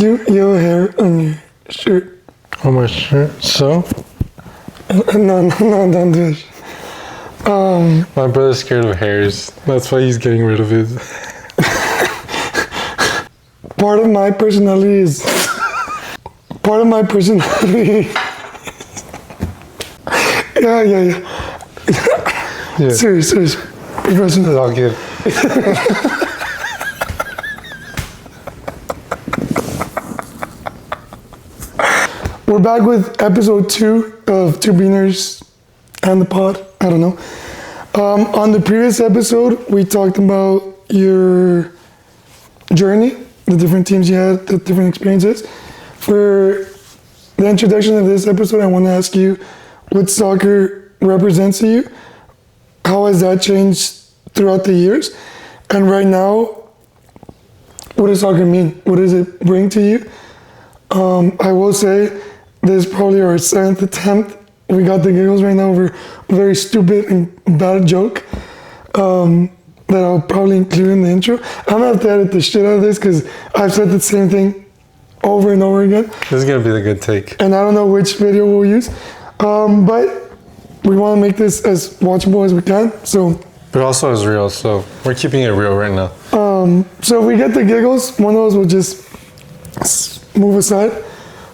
You have hair on your shirt. On my shirt. So? No, don't do it. My brother's scared of hairs. That's why he's getting rid of his. Part of my personality is. Yeah. Yeah. Serious. Professional. It's all good. We're back with episode 2 of Two Beaners and the Pod. I don't know. On the previous episode, we talked about your journey, the different teams you had, the different experiences. For the introduction of this episode, I want to ask you what soccer represents to you. How has that changed throughout the years? And right now, what does soccer mean? What does it bring to you? I will say, this is probably our 7th attempt. We got the giggles right now over a very stupid and bad joke that I'll probably include in the intro. I'm gonna have to edit the shit out of this because I've said the same thing over and over again. This is gonna be the good take. And I don't know which video we'll use. But we want to make this as watchable as we can. But also as real, so we're keeping it real right now. So if we get the giggles, one of us will just move aside.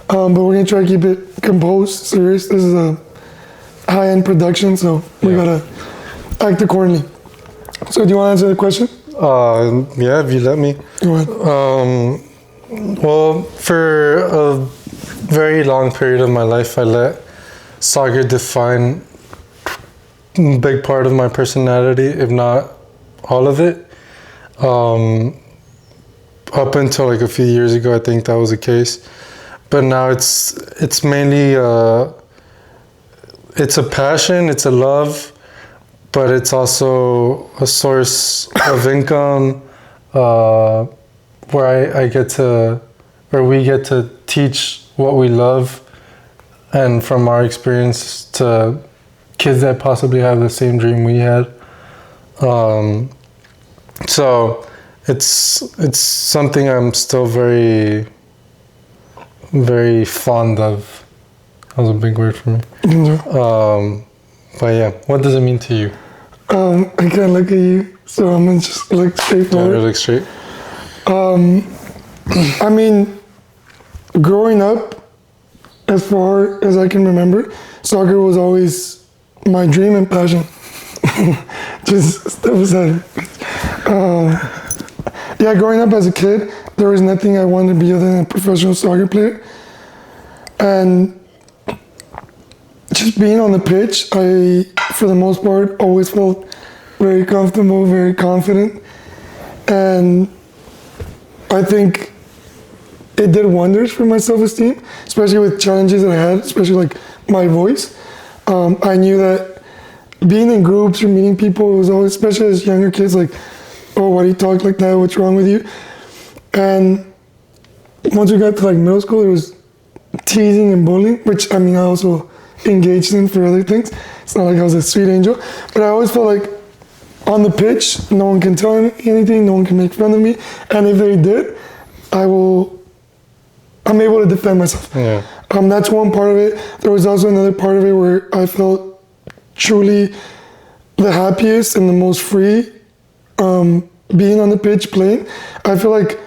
But we're gonna try to keep it composed, serious. This is a high-end production, so we gotta act accordingly. So do you want to answer the question? Yeah, if you let me. Go ahead. Well, for a very long period of my life, I let soccer define a big part of my personality, if not all of it. Up until like a few years ago, I think that was the case. But now it's mainly it's a passion, it's a love, but it's also a source of income where we get to teach what we love, and from our experience to kids that possibly have the same dream we had. So it's something I'm still very, very fond of. That was a big word for me. But yeah, what does it mean to you? I can't look at you, so I'm gonna just look straight forward. Yeah, look straight. I mean, growing up, as far as I can remember, soccer was always my dream and passion. Just step aside. Yeah, growing up as a kid, there was nothing I wanted to be other than a professional soccer player. And just being on the pitch, I, for the most part, always felt very comfortable, very confident. And I think it did wonders for my self-esteem, especially with challenges that I had, especially like my voice. I knew that being in groups or meeting people was always, especially as younger kids, like, oh, why do you talk like that? What's wrong with you? And once we got to like middle school, there was teasing and bullying, which I mean, I also engaged in for other things. It's not like I was a sweet angel, but I always felt like on the pitch, no one can tell me anything, no one can make fun of me. And if they did, I'm able to defend myself. Yeah. That's one part of it. There was also another part of it where I felt truly the happiest and the most free being on the pitch playing. I feel like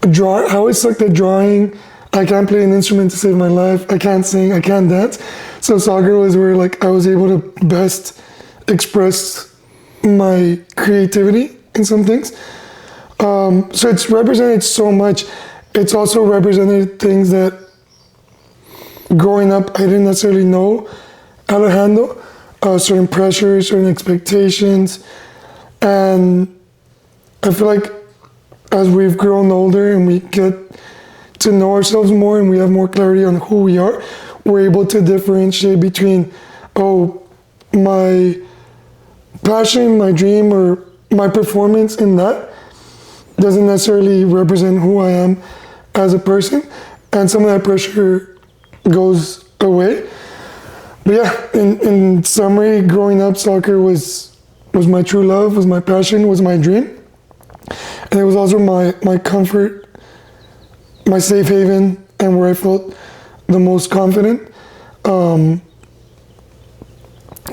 I always sucked at drawing. I can't play an instrument to save my life. I can't sing, I can't dance. So soccer was where like I was able to best express my creativity in some things. So it's represented so much. It's also represented things that growing up I didn't necessarily know how to handle, certain pressures, certain expectations. And I feel like as we've grown older and we get to know ourselves more and we have more clarity on who we are, we're able to differentiate between, my passion, my dream, or my performance in that doesn't necessarily represent who I am as a person, and some of that pressure goes away. But yeah, in summary, growing up, soccer was my true love, was my passion, was my dream. And it was also my comfort my safe haven and where I felt the most confident.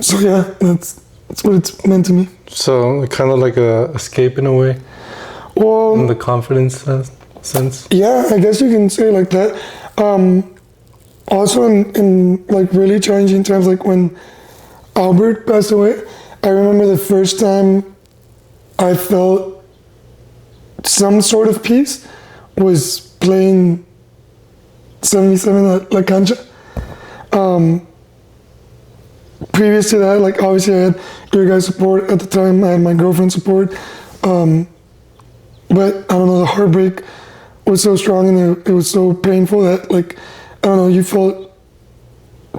So yeah, that's what it's meant to me. So kind of like a escape in a way, Well, in the confidence sense. yeah, I guess you can say it like that. Also, in like really challenging times, like when Albert passed away, I remember the first time I felt some sort of peace was playing 77 at La Cancha. Previous to that, like obviously I had your guys' support at the time, I had my girlfriend's support. But I don't know, the heartbreak was so strong and it was so painful that like, I don't know, you felt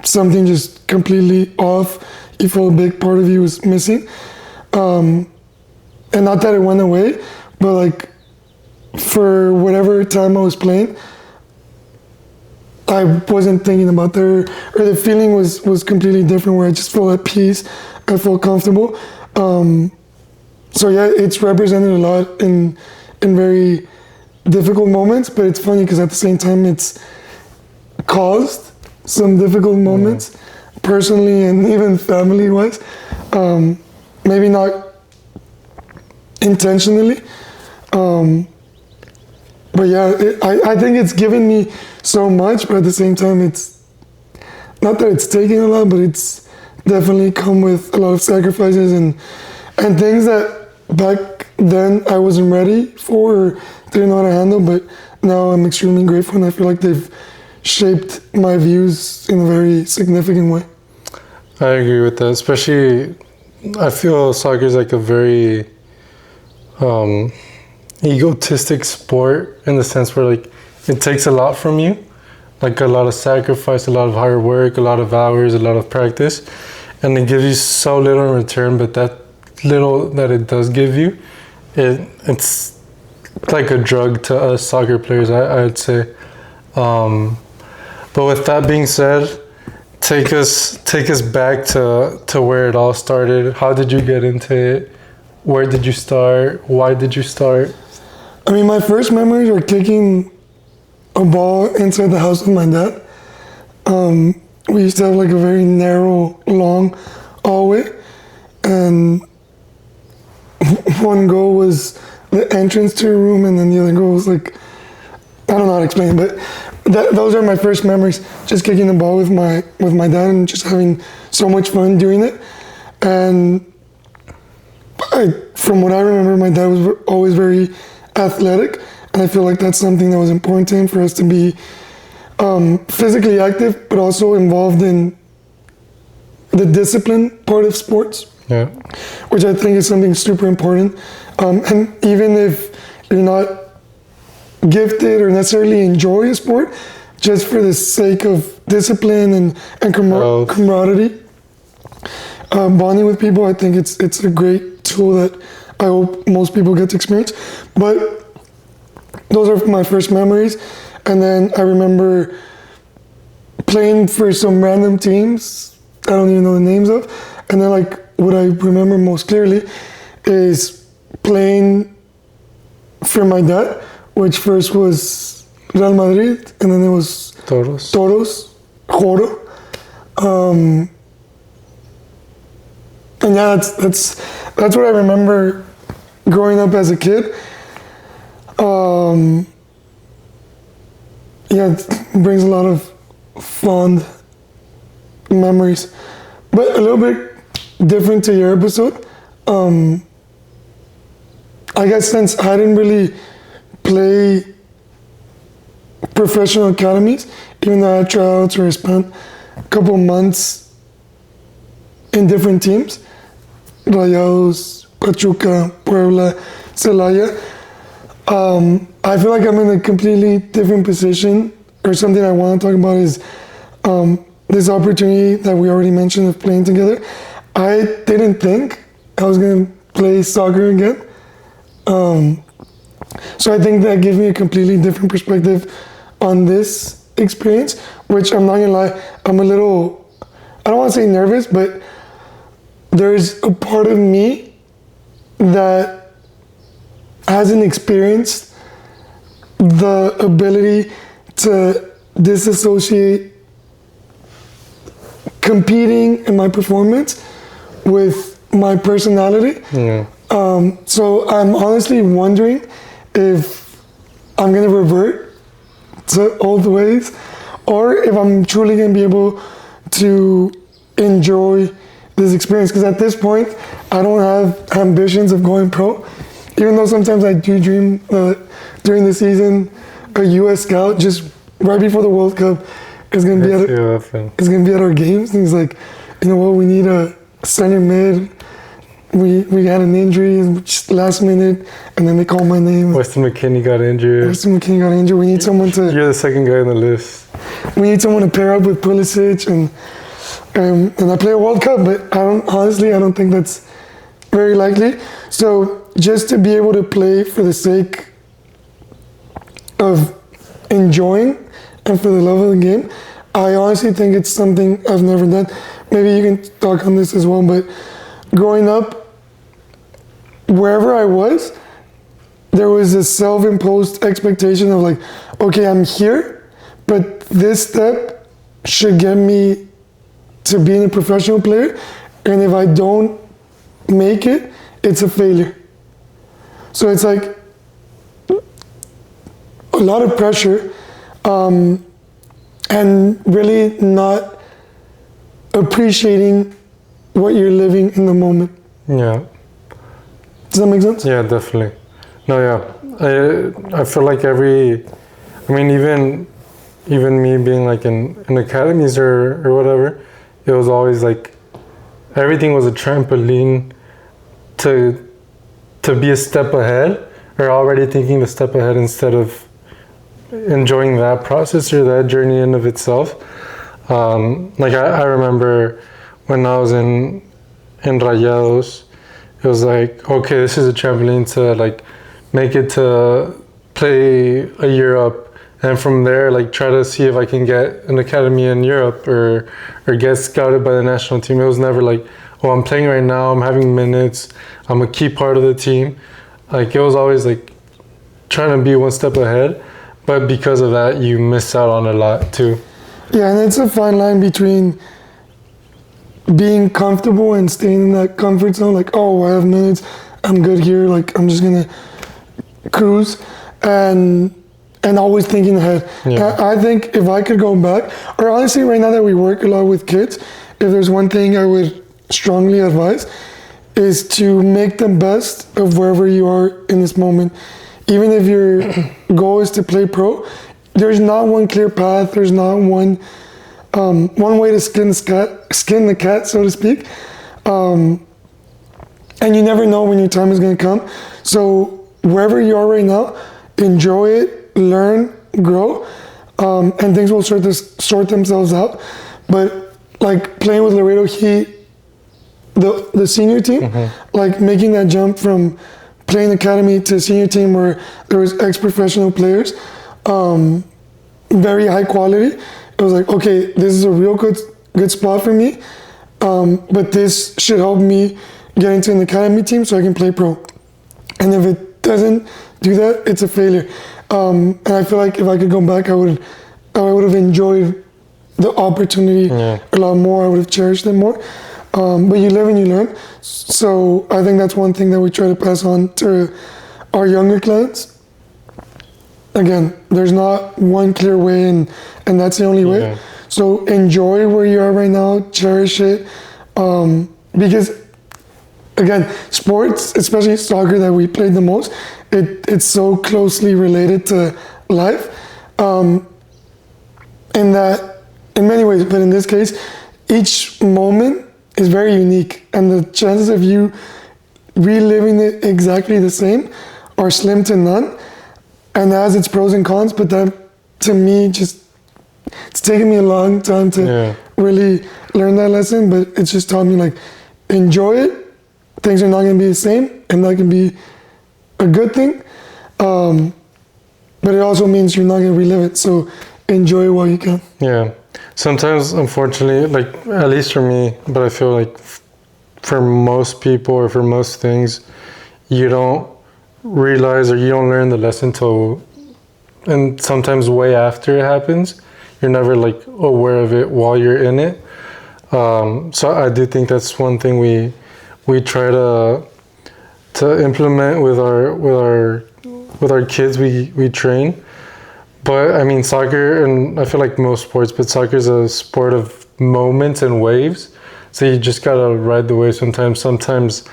something just completely off. You felt a big part of you was missing. And not that it went away, but like for whatever time I was playing, I wasn't thinking about that, or the feeling was completely different where I just felt at peace, I felt comfortable. So yeah, it's represented a lot in very difficult moments, but it's funny because at the same time it's caused some difficult moments personally and even family wise. Maybe not intentionally. But yeah, I think it's given me so much, but at the same time, it's not that it's taken a lot, but it's definitely come with a lot of sacrifices and things that back then I wasn't ready for or didn't know how to handle, but now I'm extremely grateful and I feel like they've shaped my views in a very significant way. I agree with that. Especially, I feel soccer is like a very egotistic sport in the sense where like it takes a lot from you, like a lot of sacrifice, a lot of hard work, a lot of hours, a lot of practice, and it gives you so little in return. But that little that it does give you, it's like a drug to us soccer players, I'd say. But with that being said, take us back to where it all started. How did you get into it? Where did you start? Why did you start? I mean, my first memories were kicking a ball inside the house with my dad. We used to have like a very narrow, long hallway, and one goal was the entrance to a room, and then the other goal was like, I don't know how to explain it, but those are my first memories, just kicking the ball with my dad and just having so much fun doing it. And from what I remember, my dad was always very athletic, and I feel like that's something that was important to him, for us to be physically active, but also involved in the discipline part of sports. Yeah. Which I think is something super important. And even if you're not gifted or necessarily enjoy a sport, just for the sake of discipline and camaraderie, bonding with people, I think it's a great tool that I hope most people get to experience. But those are my first memories. And then I remember playing for some random teams I don't even know the names of. And then like what I remember most clearly is playing for my dad, which first was Real Madrid, and then it was Toros, Joro. And yeah, that's what I remember growing up as a kid. Yeah, it brings a lot of fond memories, but a little bit different to your episode. I guess since I didn't really play professional academies, even though I had tryouts or I spent a couple months in different teams, Rayados, Pachuca, Puebla, Celaya, I feel like I'm in a completely different position, or something I want to talk about is this opportunity that we already mentioned of playing together. I didn't think I was going to play soccer again. So I think that gives me a completely different perspective on this experience, which I'm not gonna lie, I'm a little, I don't want to say nervous, but there's a part of me that hasn't experienced the ability to disassociate competing in my performance with my personality. Yeah. So I'm honestly wondering if I'm gonna revert to old ways, or if I'm truly gonna be able to enjoy this experience. Because at this point, I don't have ambitions of going pro, even though sometimes I do dream during the season a U.S. scout just right before the World Cup is gonna be at our games, and he's like, you know what, we need a center mid. We had an injury just last minute, and then they called my name. Weston McKennie got injured. We need someone to. You're the second guy on the list. We need someone to pair up with Pulisic, and I play a World Cup, but I don't think that's very likely. So just to be able to play for the sake of enjoying and for the love of the game, I honestly think it's something I've never done. Maybe you can talk on this as well, but growing up, wherever I was, there was a self-imposed expectation of like, okay, I'm here, but this step should get me to being a professional player, and if I don't make it, it's a failure. So it's like a lot of pressure, and really not appreciating what you're living in the moment. Yeah. Does that make sense? Yeah, definitely. No, yeah. I feel like even me being like in academies or whatever, it was always like everything was a trampoline to be a step ahead, or already thinking the step ahead instead of enjoying that process or that journey in of itself. Like I remember when I was in Rayados, it was like, okay, this is a trampoline to like make it to play a year up, and from there like try to see if I can get an academy in Europe or get scouted by the national team. It was never like, oh, I'm playing right now, I'm having minutes, I'm a key part of the team. Like it was always like trying to be one step ahead, but because of that you miss out on a lot too. Yeah, and it's a fine line between being comfortable and staying in that comfort zone, like, oh, I have minutes, I'm good here, like I'm just gonna cruise, and always thinking ahead. Yeah. I think if I could go back, or honestly right now that we work a lot with kids, if there's one thing I would strongly advise, is to make the best of wherever you are in this moment. Even if your goal is to play pro, there's not one clear path, there's not one way to skin the cat, so to speak. And you never know when your time is going to come. So wherever you are right now, enjoy it, learn, grow, and things will sort themselves out. But like playing with Laredo Heat, the senior team, like making that jump from playing academy to senior team where there was ex-professional players, very high quality. It was like, okay, this is a real good spot for me, but this should help me get into an academy team so I can play pro. And if it doesn't do that, it's a failure. And I feel like if I could go back, I would have enjoyed the opportunity a lot more. I would have cherished it more. But you live and you learn. So I think that's one thing that we try to pass on to our younger clients. Again, there's not one clear way, and that's the only way. So enjoy where you are right now, cherish it, because again, sports, especially soccer that we played the most, it's so closely related to life, in many ways, but in this case, each moment is very unique, and the chances of you reliving it exactly the same are slim to none. And that has its pros and cons, but that, to me, it's taken me a long time to really learn that lesson, but it's just taught me, like, enjoy it. Things are not going to be the same, and that can be a good thing. But it also means you're not going to relive it, so enjoy it while you can. Yeah. Sometimes, unfortunately, like, at least for me, but I feel like for most people or for most things, you don't realize or you don't learn the lesson till and sometimes way after it happens. You're never like aware of it while you're in it. So I do think that's one thing we try to implement with our kids we train. But I mean, soccer, and I feel like most sports, but soccer is a sport of moments and waves. So you just gotta ride the wave sometimes. Sometimes,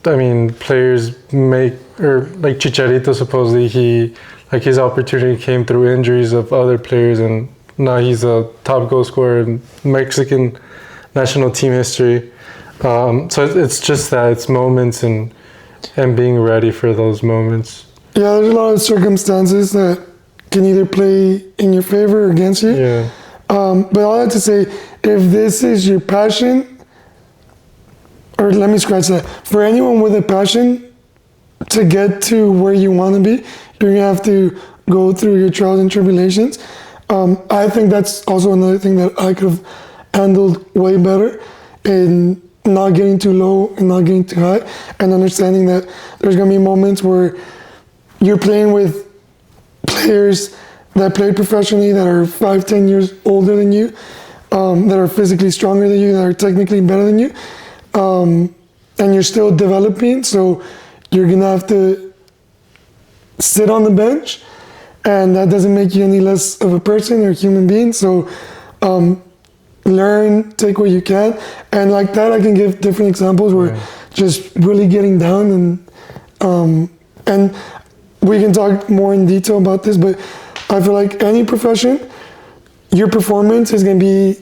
I mean, players make, or like Chicharito, supposedly his opportunity came through injuries of other players, and now he's a top goal scorer in Mexican national team history. So it's just that, it's moments and being ready for those moments. Yeah, there's a lot of circumstances that can either play in your favor or against you. Yeah. But all that to say, if this is your passion, or let me scratch that, for anyone with a passion to get to where you want to be, you're gonna have to go through your trials and tribulations. I think that's also another thing that I could have handled way better, in not getting too low and not getting too high, and understanding that there's gonna be moments where you're playing with players that play professionally, that are 5-10 years older than you, that are physically stronger than you, that are technically better than you, and you're still developing, so you're gonna have to sit on the bench, and that doesn't make you any less of a person or a human being. So learn, take what you can, and like that I can give different examples where just really getting down, and we can talk more in detail about this, but I feel like any profession, your performance is going to be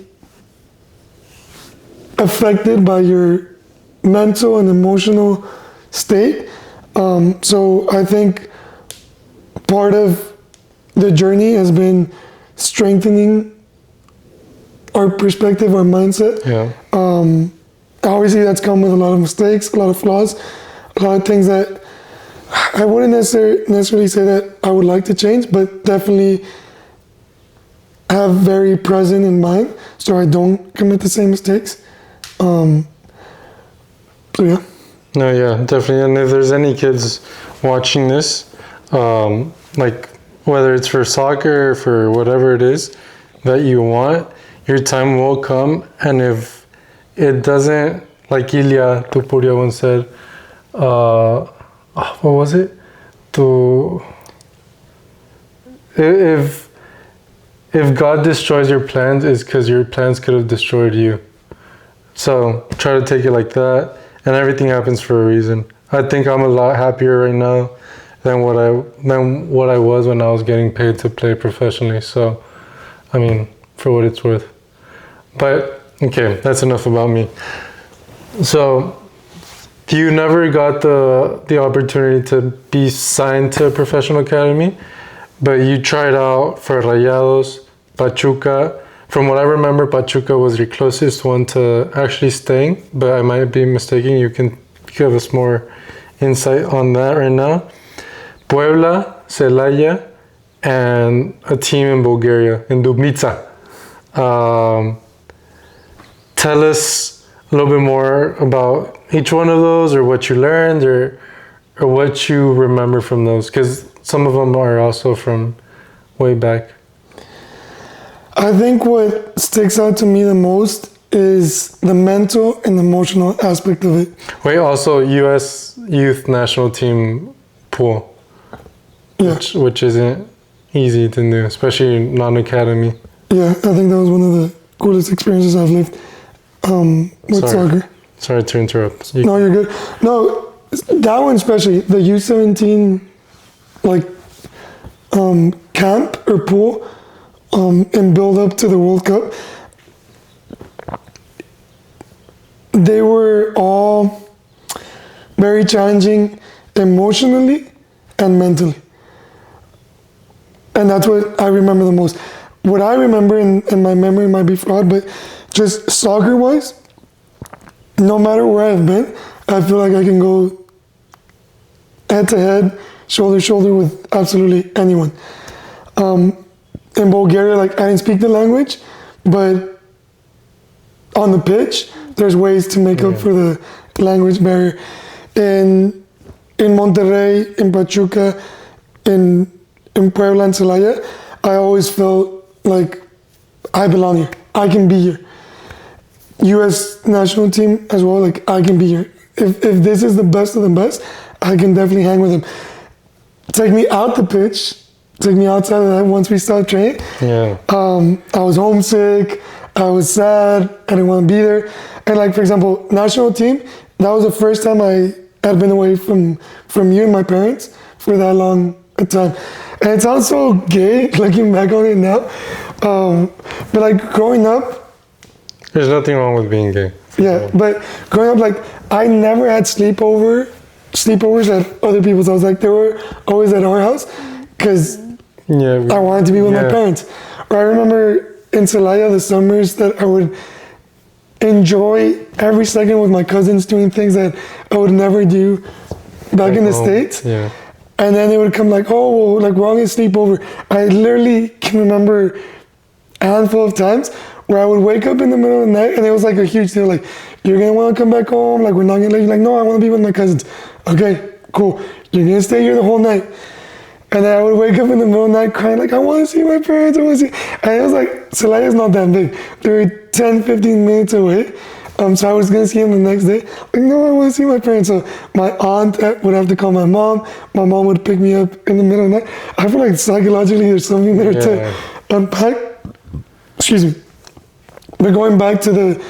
affected by your mental and emotional state. So I think part of the journey has been strengthening our perspective, our mindset. Yeah. Obviously that's come with a lot of mistakes, a lot of flaws, a lot of things that I wouldn't necessarily say that I would like to change, but definitely have very present in mind so I don't commit the same mistakes. So yeah. No, yeah, definitely. And if there's any kids watching this, like whether it's for soccer or for whatever it is that you want, your time will come. And if it doesn't, like Ilya Tupuria once said, what was it? If God destroys your plans, it's because your plans could have destroyed you. So try to take it like that, and everything happens for a reason. I think I'm a lot happier right now than what I was when I was getting paid to play professionally. So, I mean, for what it's worth. But okay, that's enough about me. So, you never got the opportunity to be signed to a professional academy, but you tried out for Rayados, Pachuca. From what I remember, Pachuca was your closest one to actually staying, but I might be mistaken. You can give us more insight on that right now. Puebla, Celaya, and a team in Bulgaria, in Dubnica. Tell us a little bit more about each one of those, or what you learned, or what you remember from those, because some of them are also from way back. I think what sticks out to me the most is the mental and emotional aspect of it. Wait, also U.S. Youth National Team pool, Yeah. which isn't easy to do, especially non-academy. Yeah, I think that was one of the coolest experiences I've lived with soccer. Sorry to interrupt. No, you're good. No, that one especially, the U17 like camp or pool and build up to the World Cup. They were all very challenging emotionally and mentally. And that's what I remember the most. What I remember, and my memory might be flawed, but just soccer-wise, no matter where I've been, I feel like I can go head-to-head, shoulder-to-shoulder with absolutely anyone. In Bulgaria, like, I didn't speak the language, but on the pitch, there's ways to make up for the language barrier. In Monterrey, in Pachuca, in in Puebla and Celaya, I always felt like I belong here. I can be here. U.S. national team as well, like I can be here. If this is the best of the best, I can definitely hang with them. Take me out the pitch, take me outside of that once we start training. Yeah. I was homesick, I was sad, I didn't want to be there. And like, for example, national team, that was the first time I had been away from you and my parents for that long a time. And it sounds so gay looking back on it now. But like growing up, There's nothing wrong with being gay. yeah, but growing up, like I never had sleepovers at other people's house. Like they were always at our house because Yeah. I wanted to be with my parents. Or I remember in Celaya the summers that I would enjoy every second with my cousins doing things that I would never do back in the States. Yeah. And then they would come like, oh, well, like we're all gonna sleep over. I literally can remember a handful of times where I would wake up in the middle of the night and it was like a huge deal. Like, you're gonna wanna come back home? Like, we're not gonna let you. Like, no, I wanna be with my cousins. Okay, cool. You're gonna stay here the whole night. And then I would wake up in the middle of the night crying, like, I wanna see my parents, I wanna see. And it was like, Celaya's not that big. They were 10, 15 minutes away. So I was gonna see him the next day. Like, no, I wanna see my parents. So my aunt would have to call my mom. My mom would pick me up in the middle of the night. I feel like psychologically there's something there to unpack. Excuse me. But going back to the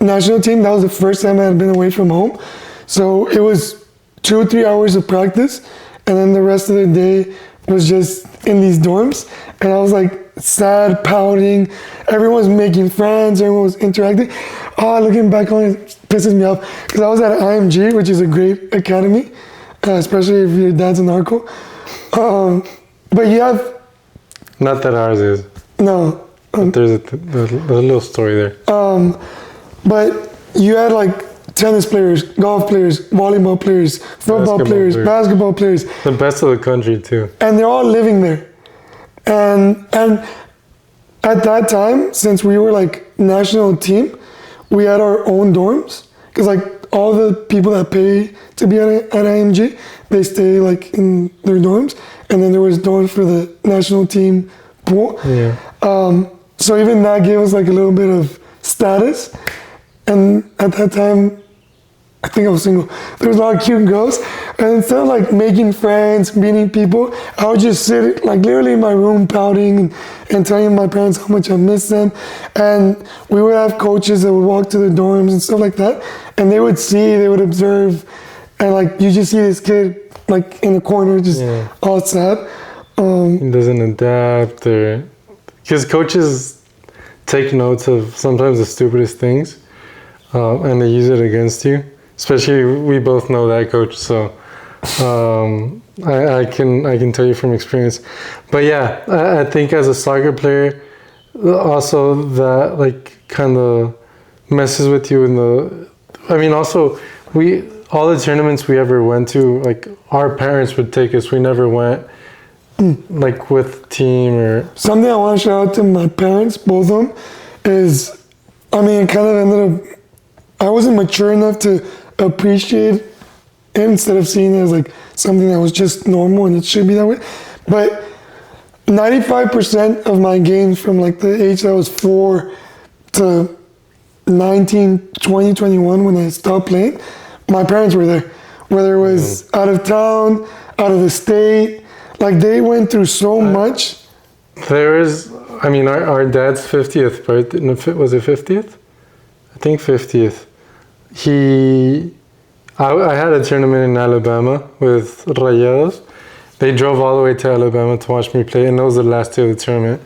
national team, that was the first time I had been away from home. So it was 2 or 3 hours of practice, and then the rest of the day was just in these dorms. And I was like sad, pouting. Everyone was making friends, everyone was interacting. Oh, looking back on it pisses me off because I was at IMG, which is a great academy, especially if your dad's a narco. But you have... Not that ours is. No. But there's a little story there. But you had like tennis players, golf players, volleyball players, football players, basketball players. The best of the country too. And they're all living there. And at that time, since we were like national team, we had our own dorms. Because like all the people that pay to be at IMG, they stay like in their dorms. And then there was dorms for the national team pool. Yeah. So even that gave us like a little bit of status. And at that time, I think I was single. There was a lot of cute girls. And instead of like making friends, meeting people, I would just sit like literally in my room pouting and telling my parents how much I miss them. And we would have coaches that would walk to the dorms and stuff like that. And they would see, they would observe. And like you just see this kid like in the corner just all sad. He doesn't adapt or... Because coaches take notes of sometimes the stupidest things and they use it against you. Especially, we both know that coach, so I can tell you from experience. But yeah, I think as a soccer player, also that like kind of messes with you in the... I mean, also, all the tournaments we ever went to, like our parents would take us. We never went like with team or... Something I want to shout out to my parents, both of them, is, I mean, it kind of ended up... I wasn't mature enough to appreciate it instead of seeing it as like something that was just normal and it should be that way. But 95% of my games from like the age that I was 4 to 19, 20, 21 when I stopped playing, my parents were there. Whether it was out of town, out of the state, like they went through so much. There is, I mean, our dad's 50th birthday, was it 50th? I think 50th. I had a tournament in Alabama with Rayados. They drove all the way to Alabama to watch me play, and that was the last day of the tournament.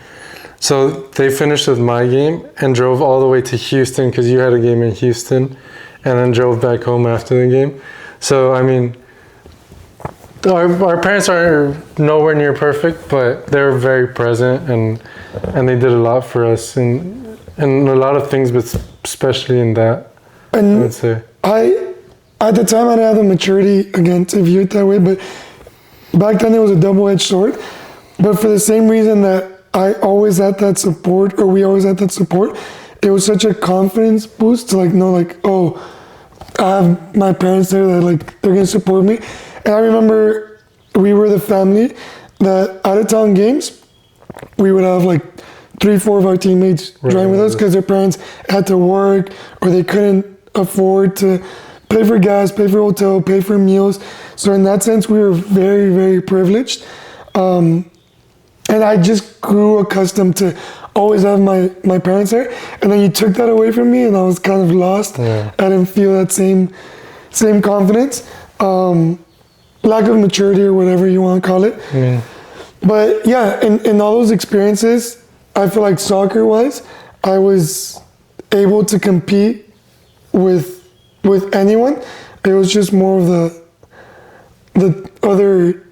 So they finished with my game and drove all the way to Houston because you had a game in Houston, and then drove back home after the game. So, I mean, our parents are nowhere near perfect, but they're very present, and they did a lot for us in a lot of things, but especially in that. And I would say. At the time, I didn't have the maturity, again, to view it that way, but back then it was a double-edged sword. But for the same reason that I always had that support, or we always had that support, it was such a confidence boost to like know like, oh, I have my parents there that like, they're gonna support me. And I remember we were the family that out of town games, we would have like 3-4 of our teammates driving with us because their parents had to work or they couldn't afford to pay for gas, pay for hotel, pay for meals. So in that sense, we were very, very privileged. And I just grew accustomed to always have my parents there. And then you took that away from me and I was kind of lost. Yeah. I didn't feel that same confidence. Lack of maturity or whatever you want to call it. Yeah. But yeah, in all those experiences, I feel like soccer-wise, I was able to compete with anyone. It was just more of the other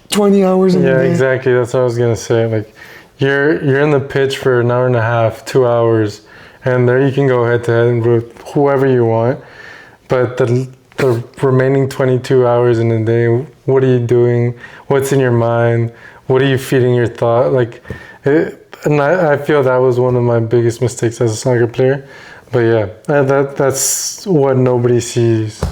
20 hours in the day. Yeah, exactly. That's what I was gonna say. Like, you're in the pitch for an hour and a half, 2 hours, and there you can go head to head with whoever you want. But the remaining 22 hours in the day, what are you doing? What's in your mind? What are you feeding your thought? And I feel that was one of my biggest mistakes as a soccer player. But yeah, that's what nobody sees.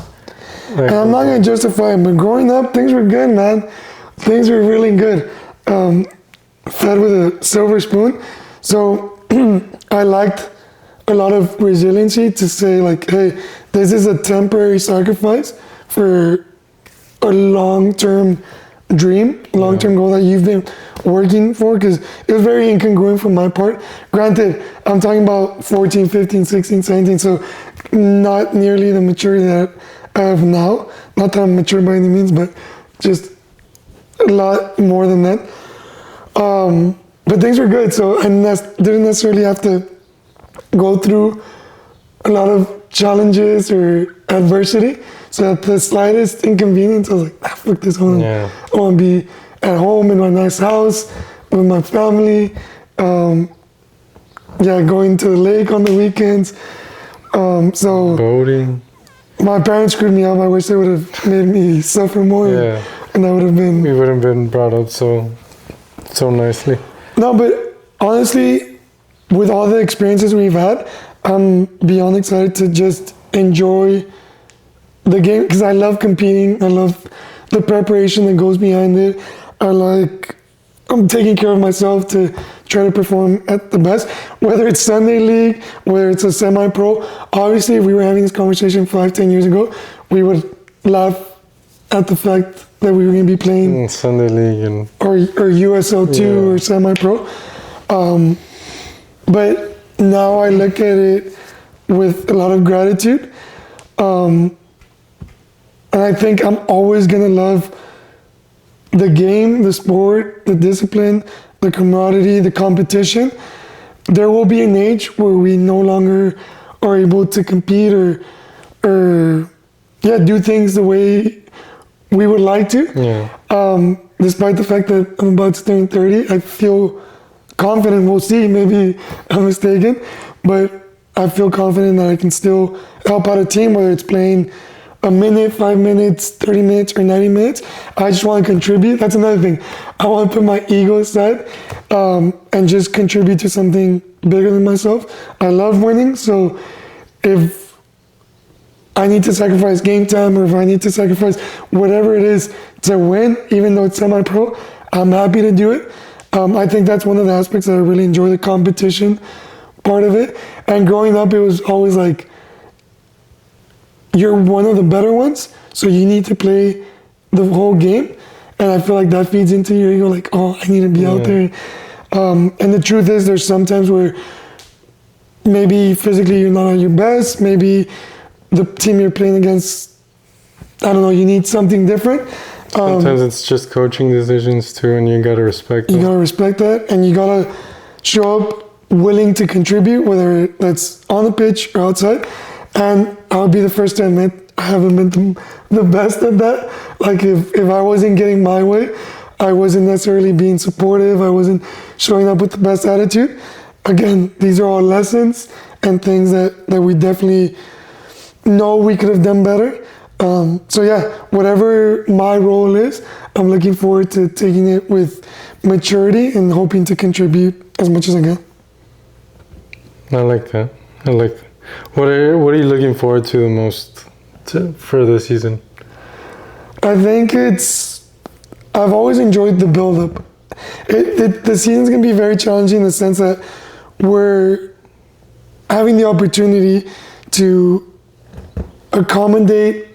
And I'm not gonna justify it, but growing up, things were good, man. Things were really good. Fed with a silver spoon. So I liked a lot of resiliency to say like, hey, this is a temporary sacrifice for a long-term dream, long-term goal that you've been working for, because it was very incongruent from my part. Granted, I'm talking about 14, 15, 16, 17, so not nearly the maturity that I have now. Not that I'm mature by any means, but just a lot more than that. But things were good, so I didn't necessarily have to go through a lot of challenges or adversity. So at the slightest inconvenience, I was like, fuck this one. Yeah. I want to be at home in my nice house with my family. Going to the lake on the weekends. So boating. my parents screwed me up. I wish they would have made me suffer more. Yeah. And I would have been... We wouldn't have been brought up so nicely. No, but honestly, with all the experiences we've had, I'm beyond excited to just enjoy the game because I love competing. I love the preparation that goes behind it. I'm taking care of myself to try to perform at the best, whether it's Sunday League, whether it's a semi-pro. Obviously, if we were having this conversation 5-10 years ago, we would laugh at the fact that we were going to be playing Sunday League and or USL2 or semi-pro. But now I look at it with a lot of gratitude. And I think I'm always going to love the game, the sport, the discipline, the camaraderie, the competition. There will be an age where we no longer are able to compete or do things the way we would like to. Yeah. Despite the fact that I'm about to turn 30, I feel confident. We'll see, maybe I'm mistaken, but I feel confident that I can still help out a team, whether it's playing a minute, 5 minutes, 30 minutes, or 90 minutes. I just want to contribute. That's another thing. I want to put my ego aside and just contribute to something bigger than myself. I love winning, so if I need to sacrifice game time or if I need to sacrifice whatever it is to win, even though it's semi-pro, I'm happy to do it. I think that's one of the aspects that I really enjoy, the competition part of it. And growing up, it was always like, you're one of the better ones, so you need to play the whole game. And I feel like that feeds into your ego, like, oh, I need to be out there. And the truth is, there's sometimes where maybe physically you're not at your best, maybe the team you're playing against, I don't know, you need something different. Sometimes it's just coaching decisions too, and you gotta respect them. You gotta respect that, and you gotta show up willing to contribute, whether that's on the pitch or outside. And I'll be the first to admit I haven't been the best at that. Like if I wasn't getting my way, I wasn't necessarily being supportive, I wasn't showing up with the best attitude. Again, these are all lessons and things that we definitely know we could have done better. So yeah, whatever my role is, I'm looking forward to taking it with maturity and hoping to contribute as much as I can. I like that. What are you looking forward to the most for this season? I think I've always enjoyed the build-up. The season's gonna be very challenging in the sense that we're having the opportunity to accommodate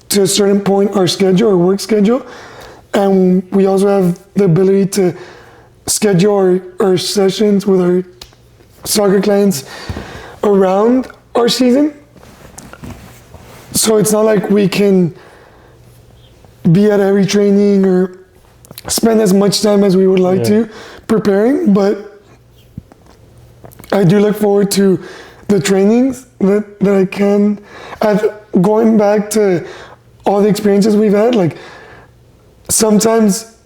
to a certain point our schedule, our work schedule, and we also have the ability to schedule our sessions with our soccer clients around our season. So it's not like we can be at every training or spend as much time as we would like to preparing, but I do look forward to the trainings that I can. Going back to all the experiences we've had, like sometimes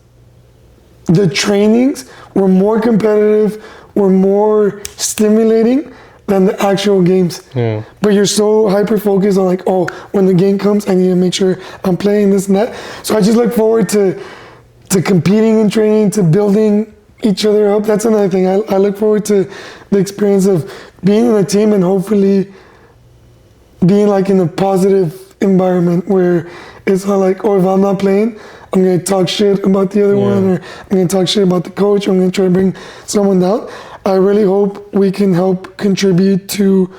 the trainings were more competitive, were more stimulating than the actual games. Yeah. But you're so hyper focused on like, oh, when the game comes, I need to make sure I'm playing this and that. So I just look forward to competing and training, to building each other up. That's another thing. I look forward to the experience of being in a team and hopefully being like in a positive environment where it's not like, oh, if I'm not playing, I'm gonna talk shit about the other one, or I'm gonna talk shit about the coach, or I'm gonna try to bring someone down. I really hope we can help contribute to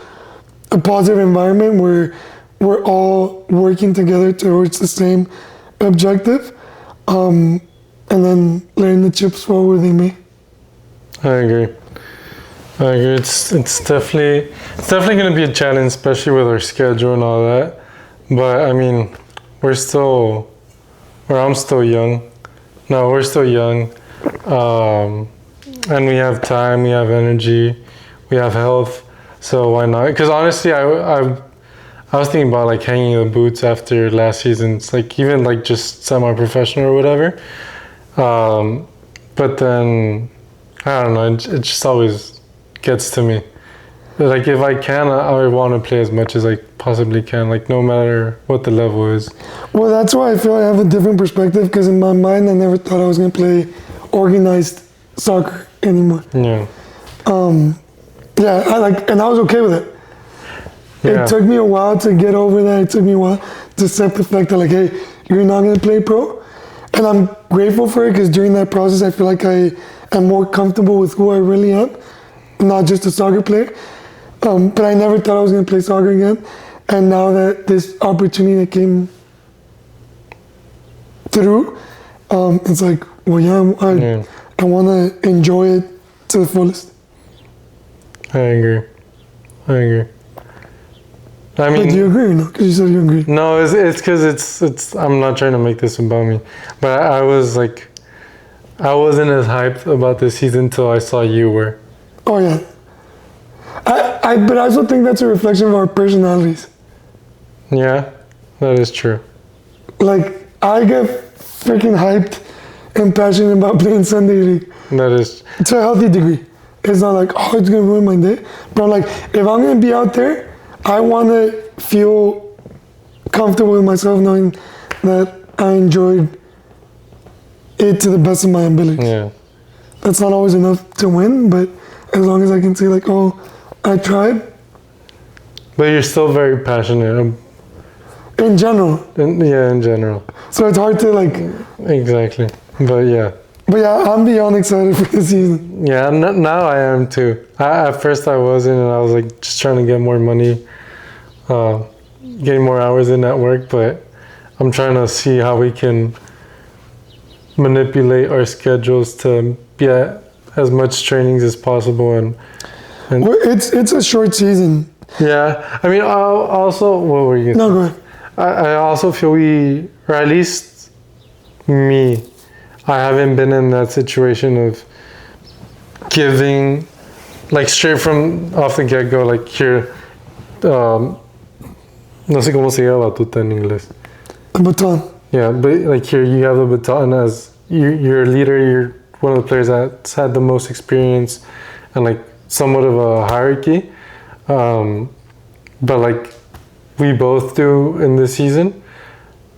a positive environment where we're all working together towards the same objective, and then letting the chips fall where they may. I agree. It's definitely going to be a challenge, especially with our schedule and all that. But I mean, I'm still young. No, we're still young, and we have time, we have energy, we have health. So why not? Because honestly, I was thinking about like hanging the boots after last season's, like even like just semi-professional or whatever. But then I don't know. It just always gets to me. Like if I can, I want to play as much as I possibly can. Like no matter what the level is. Well, that's why I feel I have a different perspective, because in my mind, I never thought I was gonna play organized soccer anymore. Yeah. Yeah, and I was okay with it. Yeah. It took me a while to get over that. It took me a while to accept the fact that like, hey, you're not gonna play pro. And I'm grateful for it, because during that process, I feel like I am more comfortable with who I really am, not just a soccer player. But I never thought I was going to play soccer again. And now that this opportunity that came through, it's like, well, yeah, I want to enjoy it to the fullest. I agree. I mean, but do you agree or not? Because you said you agree. No, it's because it's. I'm not trying to make this about me, but I was like, I wasn't as hyped about this season until I saw you were. Oh yeah. But I also think that's a reflection of our personalities. Yeah, that is true. Like I get freaking hyped and passionate about playing Sunday League. That is. To a healthy degree. It's not like, oh, it's gonna ruin my day. But I'm like, if I'm gonna be out there, I want to feel comfortable with myself, knowing that I enjoyed it to the best of my abilities. Yeah. That's not always enough to win, but as long as I can say like, oh, I tried. But you're still very passionate. In general. In general. So it's hard to like. Exactly. But yeah. But yeah, I'm beyond excited for the season. Yeah, now I am too. At first I wasn't, and I was like just trying to get more money, getting more hours in at work. But I'm trying to see how we can manipulate our schedules to be at as much trainings as possible. And well, it's a short season. Yeah, I mean, also, what were you gonna say? No, go ahead. I also feel or at least me, I haven't been in that situation of giving, like straight from off the get-go, like here, no sé cómo se llama batuta en inglés. The baton. Yeah, but like here you have the baton as you're a leader, you're one of the players that's had the most experience and like somewhat of a hierarchy. But like we both do in this season.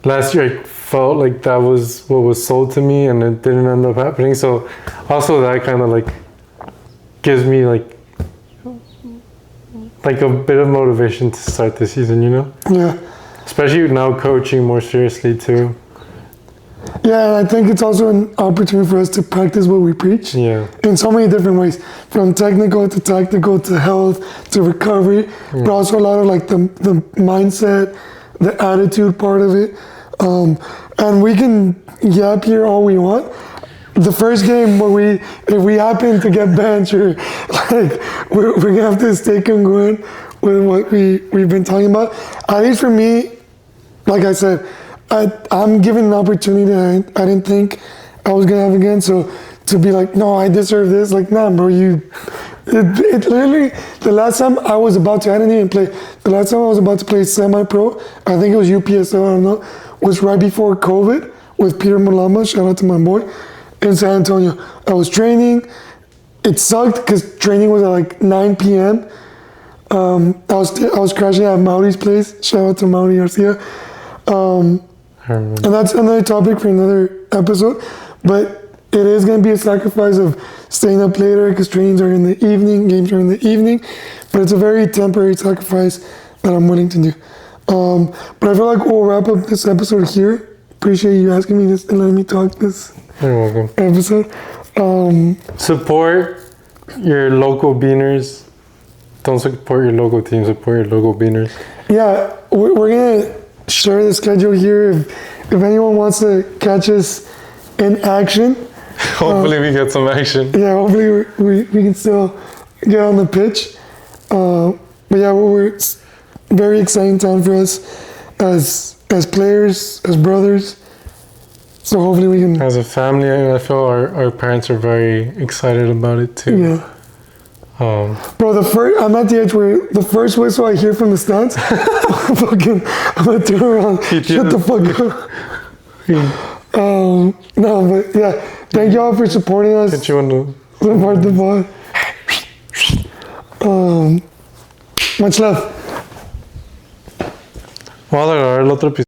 Last year I felt like that was what was sold to me, and it didn't end up happening. So also that kind of like gives me like a bit of motivation to start the season, you know? Yeah. Especially now coaching more seriously too. Yeah, and I think it's also an opportunity for us to practice what we preach. Yeah. In so many different ways, from technical to tactical to health to recovery, but also a lot of like the mindset, the attitude part of it. And we can yap here all we want. The first game where if we happen to get benched or like, we're gonna have to stay congruent with what we've been talking about. At least for me, like I said, I'm given an opportunity that I didn't think I was gonna have again. So to be like, no, I deserve this. Like, nah, bro, it literally, the last time I was about to, I didn't even play. The last time I was about to play semi-pro, I think it was UPSL, I don't know, was right before COVID with Peter Mulama, shout out to my boy, in San Antonio. I was training. It sucked because training was at like 9 p.m. I was crashing at Mauri's place. Shout out to Mauri Garcia. And that's another topic for another episode. But it is going to be a sacrifice of staying up later because trainings are in the evening, games are in the evening. But it's a very temporary sacrifice that I'm willing to do. But I feel like we'll wrap up this episode here. Appreciate you asking me this and letting me talk this You're welcome. episode. Support your local beaners. Don't support your local team, support your local beaners. Yeah, we're going to share the schedule here. If anyone wants to catch us in action. Hopefully we get some action. Yeah, hopefully we can still get on the pitch. But yeah, it's very exciting time for us as players, as brothers. So hopefully we can. As a family, I feel our parents are very excited about it too. Yeah. Bro, I'm at the edge where the first whistle I hear from the stands, I'm gonna turn around, shut the fuck up. No, but yeah, thank y'all for supporting us. Get you on the Support the pod. Much love. Vamos a grabar el otro episodio.